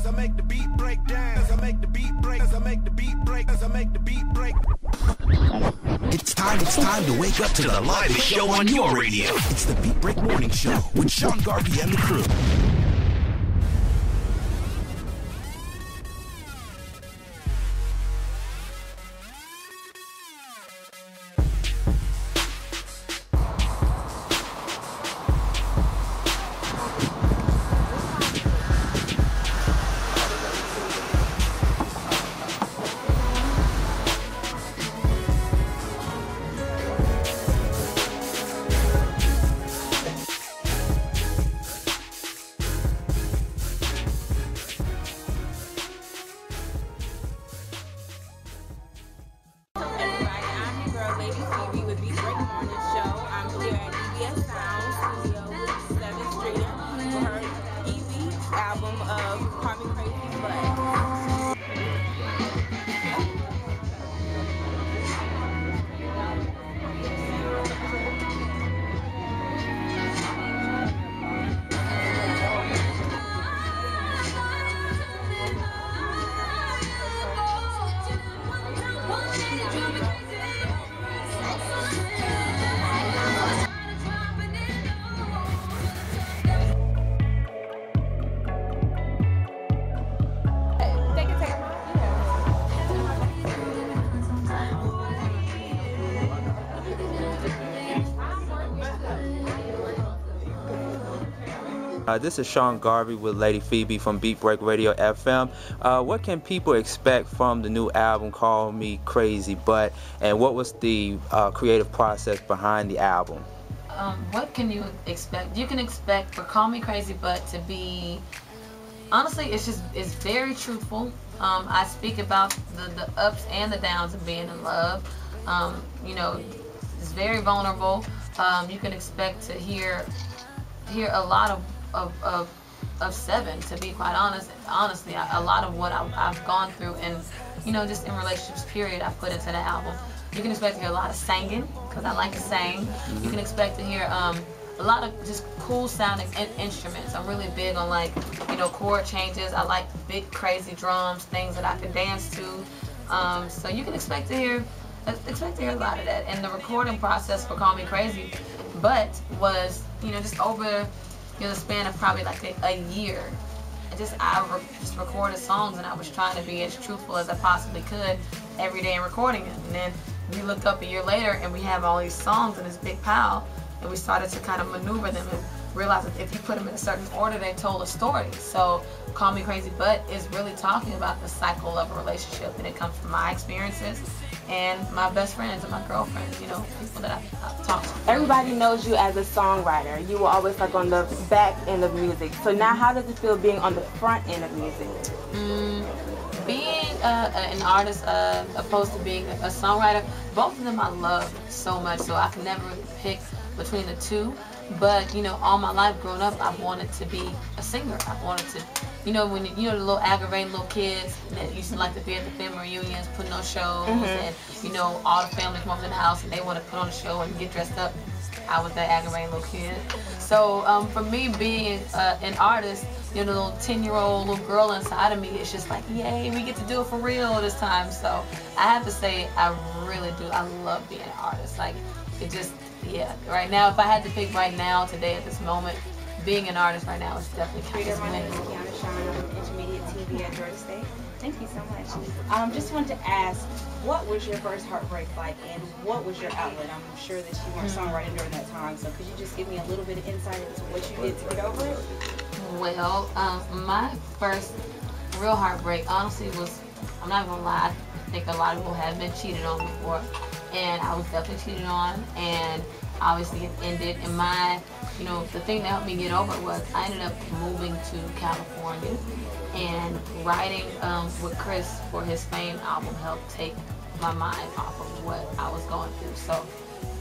As I make the beat break down. As I make the beat break. As I make the beat break. As I make the beat break. It's time to wake up to the livest show on your radio. It's the Beat Break Morning Show with Sean Garvey and the crew. This is Sean Garvey with Lady Phoebe from Beat Break Radio FM. What can people expect from the new album, Call Me Crazy But, and what was the creative process behind the album? What can you expect? You can expect for Call Me Crazy But to be, honestly, it's very truthful. I speak about the ups and the downs of being in love. You know, it's very vulnerable. You can expect to hear a lot of Sevyn, to be quite honest. Honestly, a lot of what I've gone through, and you know, just in relationships period, I've put into the album. You can expect to hear a lot of singing, because I like to sing. You can expect to hear a lot of just cool sounding instruments. I'm really big on, like, you know, chord changes. I like big crazy drums, things that I can dance to. So you can expect to hear a lot of that. And the recording process for Call Me Crazy But was, you know, just over the span of probably like a year. I just recorded songs, and I was trying to be as truthful as I possibly could every day in recording it. And then we look up a year later and we have all these songs in this big pile, and we started to kind of maneuver them and realize that if you put them in a certain order, they told a story. So Call Me Crazy But is really talking about the cycle of a relationship, and it comes from my experiences and my best friends and my girlfriends, you know, people that I've talked to. Everybody knows you as a songwriter. You were always like on the back end of music. So now how does it feel being on the front end of music? Being an artist opposed to being a songwriter, both of them I love so much, so I can never really pick between the two. But, you know, all my life growing up, I wanted to be a singer. I wanted to, you know, when you know the little aggravating little kids that used to like to be at the family reunions, putting on shows, and you know, all the family comes in the house and they want to put on a show and get dressed up. I was that aggravating little kid. So for me, being an artist, you know, the little 10-year-old little girl inside of me, it's just like, yay, we get to do it for real this time. So I have to say, I really do. I love being an artist. Like, it just, yeah. Right now, if I had to pick right now, today, at this moment, being an artist right now is definitely kind of winning. Intermediate TV at Georgia State. Thank you so much. Just wanted to ask, what was your first heartbreak like, and what was your outlet? I'm sure that you weren't songwriting during that time, so could you just give me a little bit of insight into what you did to get over it? Well, my first real heartbreak, honestly, was, I'm not gonna lie, I think a lot of people have been cheated on before, and I was definitely cheated on, and obviously it ended. And my, you know, the thing that helped me get over it was I ended up moving to California, and writing with Chris for his Fame album helped take my mind off of what I was going through. So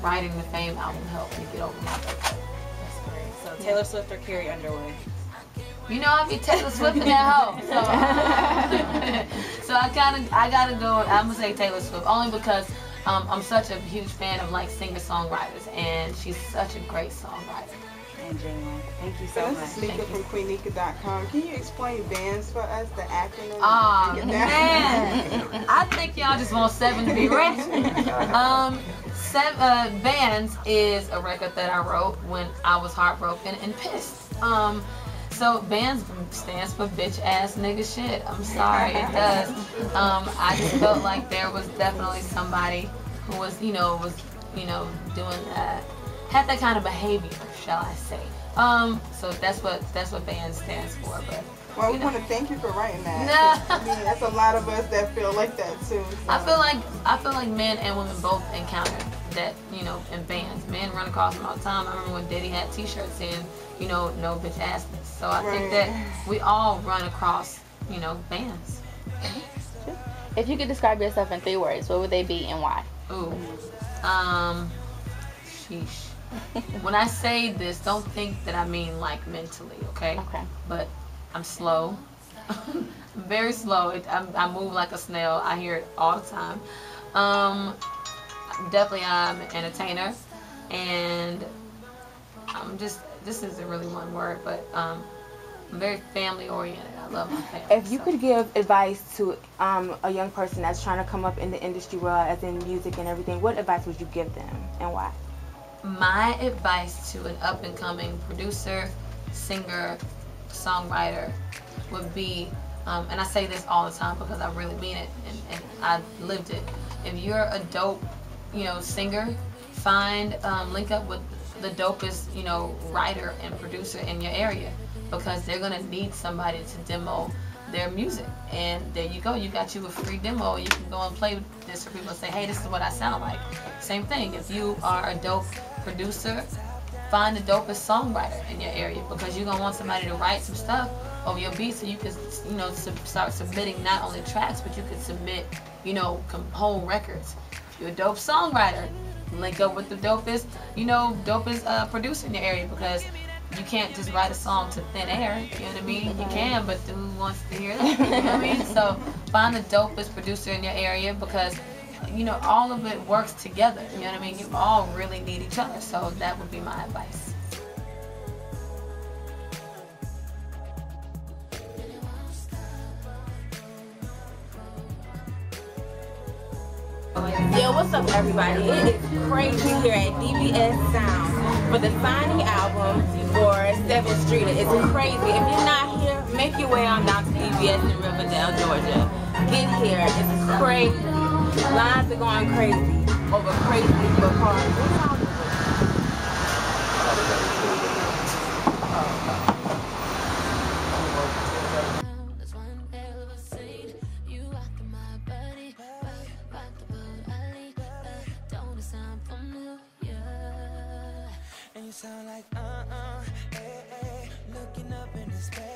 writing the Fame album helped me get over my breakup. That's great. So Taylor Swift or Carrie Underwood? You know, I'd be Taylor Swift in that hoe. So I gotta go. I'm gonna say Taylor Swift, only because I'm such a huge fan of like singer-songwriters, and she's such a great songwriter. and Jalen. Thank you so much. This is Nika from Queenika.com. Can you explain bands for us, the acronym? Oh, man. I think y'all just want Sevyn to be rich. Bands is a record that I wrote when I was heartbroken and pissed. So bands stands for bitch ass nigga shit. I'm sorry, it does. I just felt like there was definitely somebody who was, doing that, had that kind of behavior, shall I say. So that's what band stands for. But well, we want to thank you for writing that. I mean, that's a lot of us that feel like that too. So. I feel like men and women both encounter that, in bands. Men run across them all the time. I remember when Diddy had T-shirts saying, no bitch assness. So I think that we all run across, bands. If you could describe yourself in 3 words, what would they be and why? Ooh, sheesh. When I say this, don't think that I mean like mentally, okay? Okay. But I'm slow. I'm very slow. I move like a snail. I hear it all the time. Definitely I'm an entertainer, and I'm just, this isn't really one word, but I'm very family oriented. I love my family. If you could give advice to a young person that's trying to come up in the industry world, as in music and everything, what advice would you give them and why? My advice to an up-and-coming producer, singer, songwriter would be, and I say this all the time because I really mean it, and I lived it. If you're a dope, singer, link up with the dopest, writer and producer in your area, because they're gonna need somebody to demo their music. And there you go, you got you a free demo. You can go and play with this for people and say, hey, this is what I sound like. Same thing, if you are a dope producer, find the dopest songwriter in your area, because you're gonna want somebody to write some stuff over your beat, so you can, start submitting not only tracks, but you can submit, whole records. If you're a dope songwriter, link up with the dopest, producer in your area, because you can't just write a song to thin air, you know what I mean? You can, but who wants to hear that? You know what I mean? So find the dopest producer in your area, because all of it works together. You know what I mean? You all really need each other. So that would be my advice. Yo, what's up everybody? It is crazy here at DBS Sound for the signing album for 7th Street. It's crazy. If you're not here, make your way on down to DBS in Riverdale, Georgia. Get here. It's crazy. Lines are going crazy over crazy because And you sound like, looking up in the space.